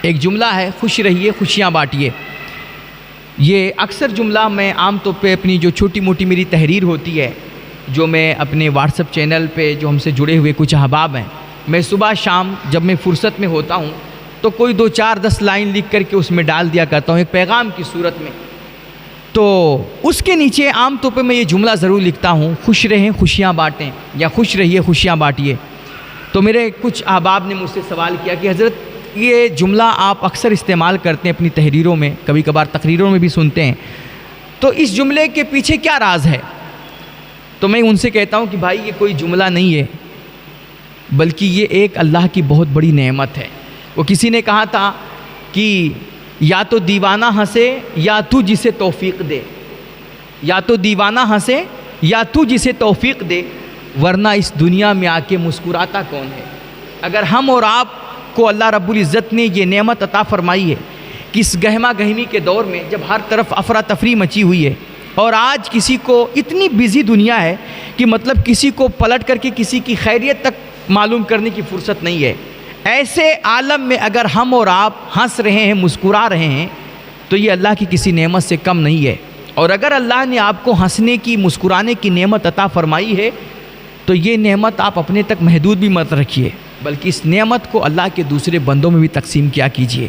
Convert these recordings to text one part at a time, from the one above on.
ایک جملہ ہے خوش رہیے خوشیاں بانٹیے. یہ اکثر جملہ میں عام طور پہ اپنی جو چھوٹی موٹی میری تحریر ہوتی ہے، جو میں اپنے واٹس ایپ چینل پہ جو ہم سے جڑے ہوئے کچھ احباب ہیں، میں صبح شام جب میں فرصت میں ہوتا ہوں تو کوئی 2 4 10 لائن لکھ کر کے اس میں ڈال دیا کرتا ہوں ایک پیغام کی صورت میں. تو اس کے نیچے عام طور پہ میں یہ جملہ ضرور لکھتا ہوں، خوش رہیں خوشیاں بانٹیں، یا خوش رہیے خوشیاں بانٹیے. تو میرے کچھ احباب نے مجھ سے سوال کیا کہ حضرت یہ جملہ آپ اکثر استعمال کرتے ہیں اپنی تحریروں میں، کبھی کبھار تقریروں میں بھی سنتے ہیں، تو اس جملے کے پیچھے کیا راز ہے؟ تو میں ان سے کہتا ہوں کہ بھائی یہ کوئی جملہ نہیں ہے، بلکہ یہ ایک اللہ کی بہت بڑی نعمت ہے. وہ کسی نے کہا تھا کہ یا تو دیوانہ ہنسے یا تو جسے توفیق دے، یا تو دیوانہ ہنسے یا تو جسے توفیق دے، ورنہ اس دنیا میں آ کے مسکراتا کون ہے. اگر ہم اور آپ کو اللہ رب العزت نے یہ نعمت عطا فرمائی ہے کہ اس گہما گہمی کے دور میں جب ہر طرف افراتفری مچی ہوئی ہے، اور آج کسی کو اتنی بزی دنیا ہے کہ مطلب کسی کو پلٹ کر کے کسی کی خیریت تک معلوم کرنے کی فرصت نہیں ہے، ایسے عالم میں اگر ہم اور آپ ہنس رہے ہیں، مسکرا رہے ہیں، تو یہ اللہ کی کسی نعمت سے کم نہیں ہے. اور اگر اللہ نے آپ کو ہنسنے کی مسکرانے کی نعمت عطا فرمائی ہے تو یہ نعمت آپ اپنے تک محدود بھی مت رکھیے، بلکہ اس نعمت کو اللہ کے دوسرے بندوں میں بھی تقسیم کیا کیجیے.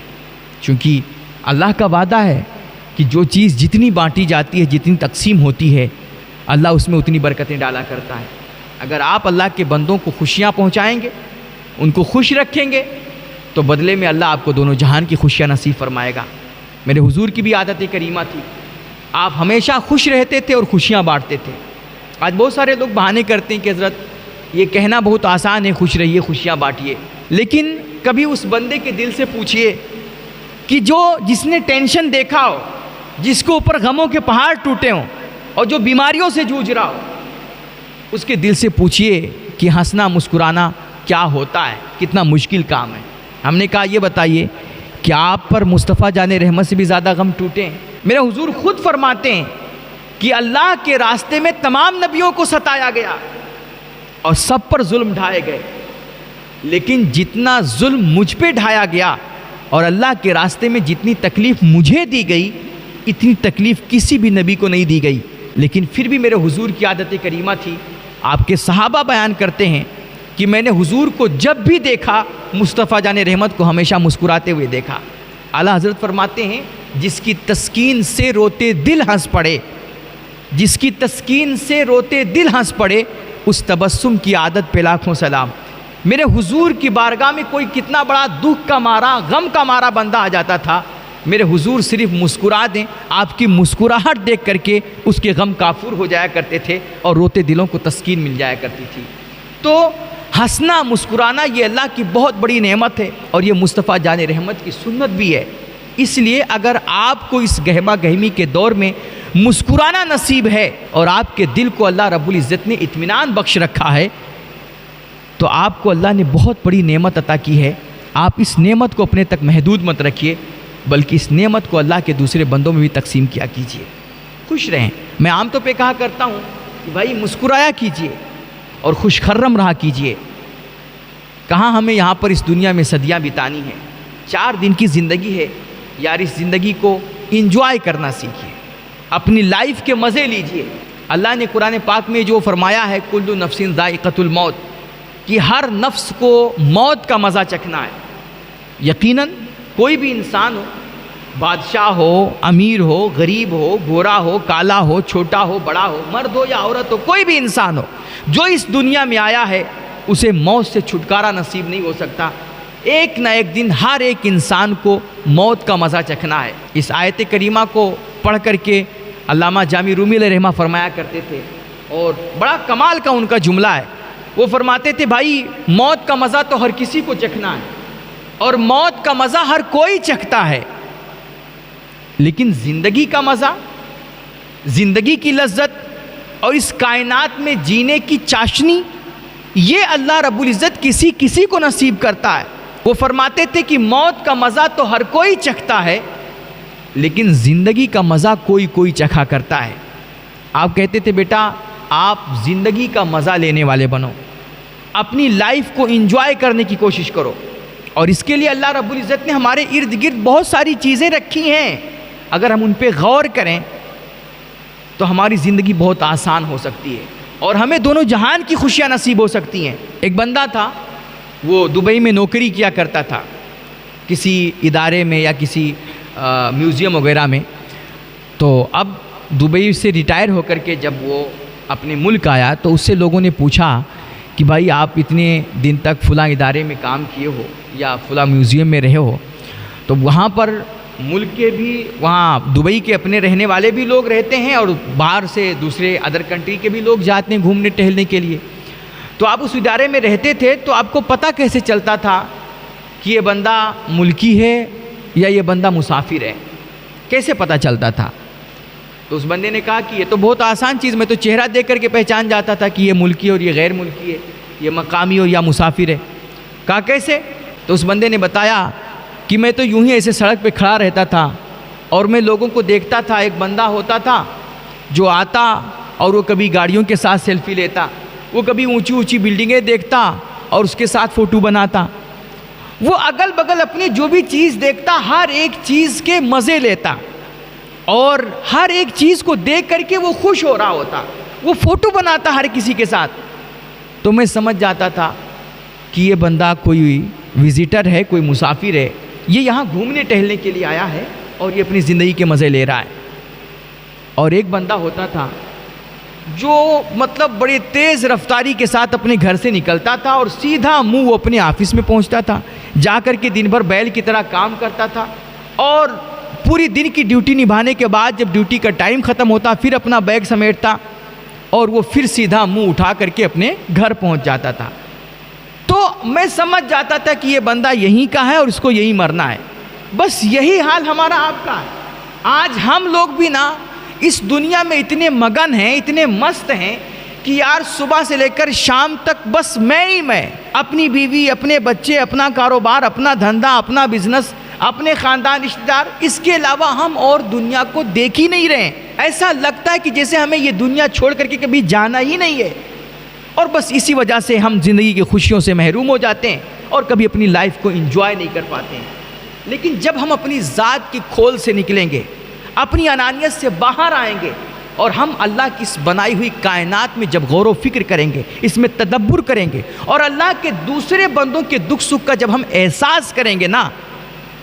چونکہ اللہ کا وعدہ ہے کہ جو چیز جتنی بانٹی جاتی ہے، جتنی تقسیم ہوتی ہے، اللہ اس میں اتنی برکتیں ڈالا کرتا ہے. اگر آپ اللہ کے بندوں کو خوشیاں پہنچائیں گے، ان کو خوش رکھیں گے، تو بدلے میں اللہ آپ کو دونوں جہان کی خوشیاں نصیب فرمائے گا. میرے حضور کی بھی عادت کریمہ تھی، آپ ہمیشہ خوش رہتے تھے اور خوشیاں بانٹتے تھے. آج بہت سارے لوگ بہانے کرتے ہیں کہ حضرت یہ کہنا بہت آسان ہے خوش رہیے خوشیاں بانٹیے، لیکن کبھی اس بندے کے دل سے پوچھئے کہ جس نے ٹینشن دیکھا ہو، جس کے اوپر غموں کے پہاڑ ٹوٹے ہوں اور جو بیماریوں سے جوجھ رہا ہو، اس کے دل سے پوچھئے کہ ہنسنا مسکرانا کیا ہوتا ہے، کتنا مشکل کام ہے. ہم نے کہا یہ بتائیے کہ آپ پر مصطفیٰ جان رحمت سے بھی زیادہ غم ٹوٹے ہیں؟ میرے حضور خود فرماتے ہیں کہ اللہ کے راستے میں تمام نبیوں کو ستایا گیا اور سب پر ظلم ڈھائے گئے، لیکن جتنا ظلم مجھ پہ ڈھایا گیا اور اللہ کے راستے میں جتنی تکلیف مجھے دی گئی، اتنی تکلیف کسی بھی نبی کو نہیں دی گئی. لیکن پھر بھی میرے حضور کی عادت کریمہ تھی. آپ کے صحابہ بیان کرتے ہیں کہ میں نے حضور کو جب بھی دیکھا مصطفیٰ جان رحمت کو ہمیشہ مسکراتے ہوئے دیکھا. اعلیٰ حضرت فرماتے ہیں جس کی تسکین سے روتے دل ہنس پڑے، جس کی تسکین سے روتے دل ہنس پڑے، اس تبسم کی عادت پہ لاکھوں سلام. میرے حضور کی بارگاہ میں کوئی کتنا بڑا دکھ کا مارا، غم کا مارا بندہ آ جاتا تھا، میرے حضور صرف مسکرا دیں، آپ کی مسکراہٹ دیکھ کر کے اس کے غم کافور ہو جایا کرتے تھے اور روتے دلوں کو تسکین مل جایا کرتی تھی. تو ہنسنا مسکرانا یہ اللہ کی بہت بڑی نعمت ہے اور یہ مصطفیٰ جان رحمت کی سنت بھی ہے. اس لیے اگر آپ کو اس گہما گہمی کے دور میں مسکرانا نصیب ہے اور آپ کے دل کو اللہ رب العزت نے اطمینان بخش رکھا ہے، تو آپ کو اللہ نے بہت بڑی نعمت عطا کی ہے. آپ اس نعمت کو اپنے تک محدود مت رکھیے، بلکہ اس نعمت کو اللہ کے دوسرے بندوں میں بھی تقسیم کیا کیجیے. خوش رہیں. میں عام طور پہ کہا کرتا ہوں کہ بھائی مسکرایا کیجیے اور خوش خرم رہا کیجیے. کہاں ہمیں یہاں پر اس دنیا میں صدیاں بتانی ہیں، 4 دن کی زندگی ہے یار، اس زندگی کو انجوائے کرنا سیکھیے، اپنی لائف کے مزے لیجیے. اللہ نے قرآن پاک میں جو فرمایا ہے کل نفس ذائقۃ الموت، کہ ہر نفس کو موت کا مزہ چکھنا ہے. یقیناً کوئی بھی انسان ہو، بادشاہ ہو، امیر ہو، غریب ہو، گورا ہو، کالا ہو، چھوٹا ہو، بڑا ہو، مرد ہو یا عورت ہو، کوئی بھی انسان ہو جو اس دنیا میں آیا ہے، اسے موت سے چھٹکارا نصیب نہیں ہو سکتا. ایک نہ ایک دن ہر ایک انسان کو موت کا مزہ چکھنا ہے. اس آیت کریمہ کو پڑھ کر کے علامہ جامی رومی علیہ رحمہ فرمایا کرتے تھے، اور بڑا کمال کا ان کا جملہ ہے. وہ فرماتے تھے بھائی موت کا مزہ تو ہر کسی کو چکھنا ہے اور موت کا مزہ ہر کوئی چکھتا ہے، لیکن زندگی کا مزہ، زندگی کی لذت اور اس کائنات میں جینے کی چاشنی، یہ اللہ رب العزت کسی کسی کو نصیب کرتا ہے. وہ فرماتے تھے کہ موت کا مزہ تو ہر کوئی چکھتا ہے، لیکن زندگی کا مزہ کوئی کوئی چکھا کرتا ہے. آپ کہتے تھے بیٹا آپ زندگی کا مزہ لینے والے بنو، اپنی لائف کو انجوائے کرنے کی کوشش کرو. اور اس کے لیے اللہ رب العزت نے ہمارے ارد گرد بہت ساری چیزیں رکھی ہیں، اگر ہم ان پہ غور کریں تو ہماری زندگی بہت آسان ہو سکتی ہے اور ہمیں دونوں جہان کی خوشیاں نصیب ہو سکتی ہیں۔ ایک بندہ تھا، وہ دبئی میں نوکری کیا کرتا تھا، کسی ادارے میں یا کسی میوزیم وغیرہ میں۔ تو اب دبئی سے ریٹائر ہو کر کے جب وہ اپنے ملک آیا تو اس سے لوگوں نے پوچھا کہ بھائی آپ اتنے دن تک فلاں ادارے میں کام کیے ہو یا فلاں میوزیم میں رہے ہو، تو وہاں پر ملک کے بھی، وہاں دبئی کے اپنے رہنے والے بھی لوگ رہتے ہیں اور باہر سے دوسرے ادر کنٹری کے بھی لوگ جاتے ہیں گھومنے ٹہلنے کے لیے، تو آپ اس ادارے میں رہتے تھے تو آپ کو پتہ کیسے چلتا تھا کہ یہ بندہ ملکی ہے یا یہ بندہ مسافر ہے؟ کیسے پتہ چلتا تھا؟ تو اس بندے نے کہا کہ یہ تو بہت آسان چیز، میں تو چہرہ دیکھ کر کے پہچان جاتا تھا کہ یہ ملکی ہے اور یہ غیر ملکی ہے، یہ مقامی اور یا مسافر ہے۔ کہا کیسے؟ تو اس بندے نے بتایا کہ میں تو یوں ہی ایسے سڑک پہ کھڑا رہتا تھا اور میں لوگوں کو دیکھتا تھا، ایک بندہ ہوتا تھا جو آتا اور وہ کبھی گاڑیوں کے ساتھ سیلفی لیتا، وہ کبھی اونچی اونچی بلڈنگیں دیکھتا اور اس کے ساتھ فوٹو بناتا، وہ اگل بگل اپنی جو بھی چیز دیکھتا ہر ایک چیز کے مزے لیتا اور ہر ایک چیز کو دیکھ کر کے وہ خوش ہو رہا ہوتا، وہ فوٹو بناتا ہر کسی کے ساتھ۔ تو میں سمجھ جاتا تھا کہ یہ بندہ کوئی وزیٹر ہے، کوئی مسافر ہے، یہ یہاں گھومنے ٹہلنے کے لیے آیا ہے اور یہ اپنی زندگی کے مزے لے رہا ہے۔ اور ایک بندہ ہوتا تھا جو مطلب بڑے تیز رفتاری کے ساتھ اپنے گھر سے نکلتا تھا اور سیدھا منہ وہ اپنے آفس میں پہنچتا تھا، جا کر کے دن بھر بیل کی طرح کام کرتا تھا اور پوری دن کی ڈیوٹی نبھانے کے بعد جب ڈیوٹی کا ٹائم ختم ہوتا پھر اپنا بیگ سمیٹتا اور وہ پھر سیدھا منہ اٹھا کر کے اپنے گھر پہنچ جاتا تھا۔ تو میں سمجھ جاتا تھا کہ یہ بندہ یہیں کا ہے اور اس کو یہیں مرنا ہے۔ بس یہی حال ہمارا آپ کا ہے۔ آج ہم لوگ بھی نا اس دنیا میں اتنے مگن ہیں، اتنے مست ہیں کہ یار صبح سے لے کر شام تک بس میں ہی میں، اپنی بیوی، اپنے بچے، اپنا کاروبار، اپنا دھندا، اپنا بزنس، اپنے خاندان، رشتہ دار، اس کے علاوہ ہم اور دنیا کو دیکھ ہی نہیں رہے۔ ایسا لگتا ہے کہ جیسے ہمیں یہ دنیا چھوڑ کر کے کبھی جانا ہی نہیں ہے، اور بس اسی وجہ سے ہم زندگی کی خوشیوں سے محروم ہو جاتے ہیں اور کبھی اپنی لائف کو انجوائے نہیں کر پاتے ہیں۔ لیکن جب ہم اپنی ذات کی کھول سے نکلیں گے، اپنی انانیت سے باہر آئیں گے اور ہم اللہ کی اس بنائی ہوئی کائنات میں جب غور و فکر کریں گے، اس میں تدبر کریں گے اور اللہ کے دوسرے بندوں کے دکھ سکھ کا جب ہم احساس کریں گے نا،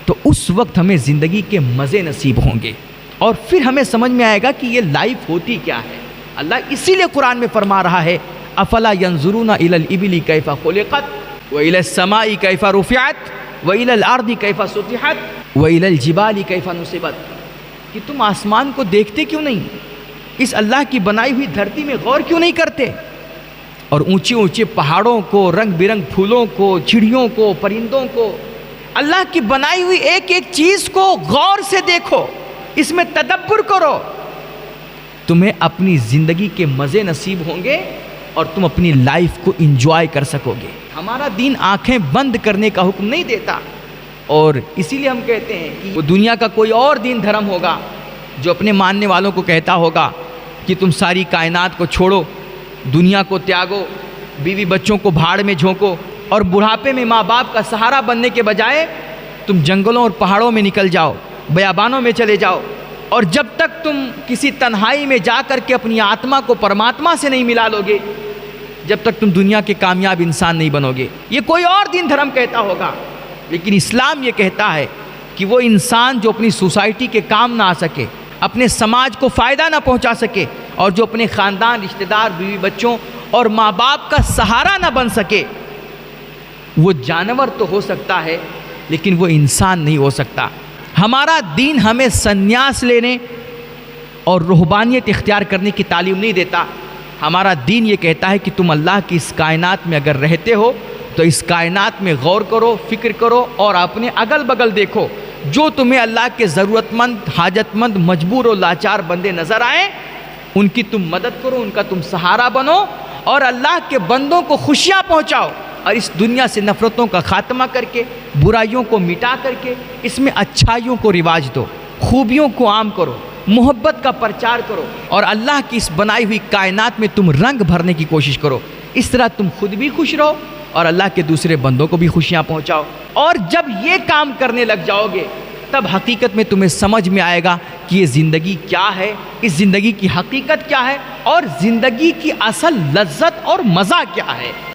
تو اس وقت ہمیں زندگی کے مزے نصیب ہوں گے اور پھر ہمیں سمجھ میں آئے گا کہ یہ لائف ہوتی کیا ہے۔ اللہ اسی لیے قرآن میں فرما رہا ہے افلا ينظرون الى الابل كيف خلقت والى السماء كيف رفعت والى الارض كيف سطحت والى الجبال كيف نصبت، کہ تم آسمان کو دیکھتے کیوں نہیں، اس اللہ کی بنائی ہوئی دھرتی میں غور کیوں نہیں کرتے، اور اونچے اونچے پہاڑوں کو، رنگ برنگ پھولوں کو، چڑیوں کو، پرندوں کو، اللہ کی بنائی ہوئی ایک ایک چیز کو غور سے دیکھو، اس میں تدبر کرو، تمہیں اپنی زندگی کے مزے نصیب ہوں گے اور تم اپنی لائف کو انجوائے کر سکو گے۔ ہمارا دین آنکھیں بند کرنے کا حکم نہیں دیتا، اور اسی لیے ہم کہتے ہیں کہ وہ دنیا کا کوئی اور دین دھرم ہوگا جو اپنے ماننے والوں کو کہتا ہوگا کہ تم ساری کائنات کو چھوڑو، دنیا کو تیاگو، بیوی بچوں کو بھاڑ میں جھونکو اور بڑھاپے میں ماں باپ کا سہارا بننے کے بجائے تم جنگلوں اور پہاڑوں میں نکل جاؤ، بیابانوں میں چلے جاؤ، اور جب تک تم کسی تنہائی میں جا کر کے اپنی آتما کو پرماتما سے نہیں ملا لو گے، جب تک تم دنیا کے کامیاب انسان نہیں بنو گے۔ یہ کوئی اور دین دھرم کہتا ہوگا، لیکن اسلام یہ کہتا ہے کہ وہ انسان جو اپنی سوسائٹی کے کام نہ آ سکے، اپنے سماج کو فائدہ نہ پہنچا سکے، اور جو اپنے خاندان، رشتہ دار، بیوی بچوں اور ماں باپ کا سہارا نہ بن سکے، وہ جانور تو ہو سکتا ہے لیکن وہ انسان نہیں ہو سکتا۔ ہمارا دین ہمیں سنیاس لینے اور رہبانیت اختیار کرنے کی تعلیم نہیں دیتا۔ ہمارا دین یہ کہتا ہے کہ تم اللہ کی اس کائنات میں اگر رہتے ہو تو اس کائنات میں غور کرو، فکر کرو اور اپنے اگل بگل دیکھو، جو تمہیں اللہ کے ضرورت مند، حاجت مند، مجبور و لاچار بندے نظر آئیں، ان کی تم مدد کرو، ان کا تم سہارا بنو اور اللہ کے بندوں کو خوشیاں پہنچاؤ، اور اس دنیا سے نفرتوں کا خاتمہ کر کے، برائیوں کو مٹا کر کے اس میں اچھائیوں کو رواج دو، خوبیوں کو عام کرو، محبت کا پرچار کرو، اور اللہ کی اس بنائی ہوئی کائنات میں تم رنگ بھرنے کی کوشش کرو۔ اس طرح تم خود بھی خوش رہو اور اللہ کے دوسرے بندوں کو بھی خوشیاں پہنچاؤ. اور جب یہ کام کرنے لگ جاؤ گے تب حقیقت میں تمہیں سمجھ میں آئے گا کہ یہ زندگی کیا ہے، اس زندگی کی حقیقت کیا ہے اور زندگی کی اصل لذت اور مزہ کیا ہے.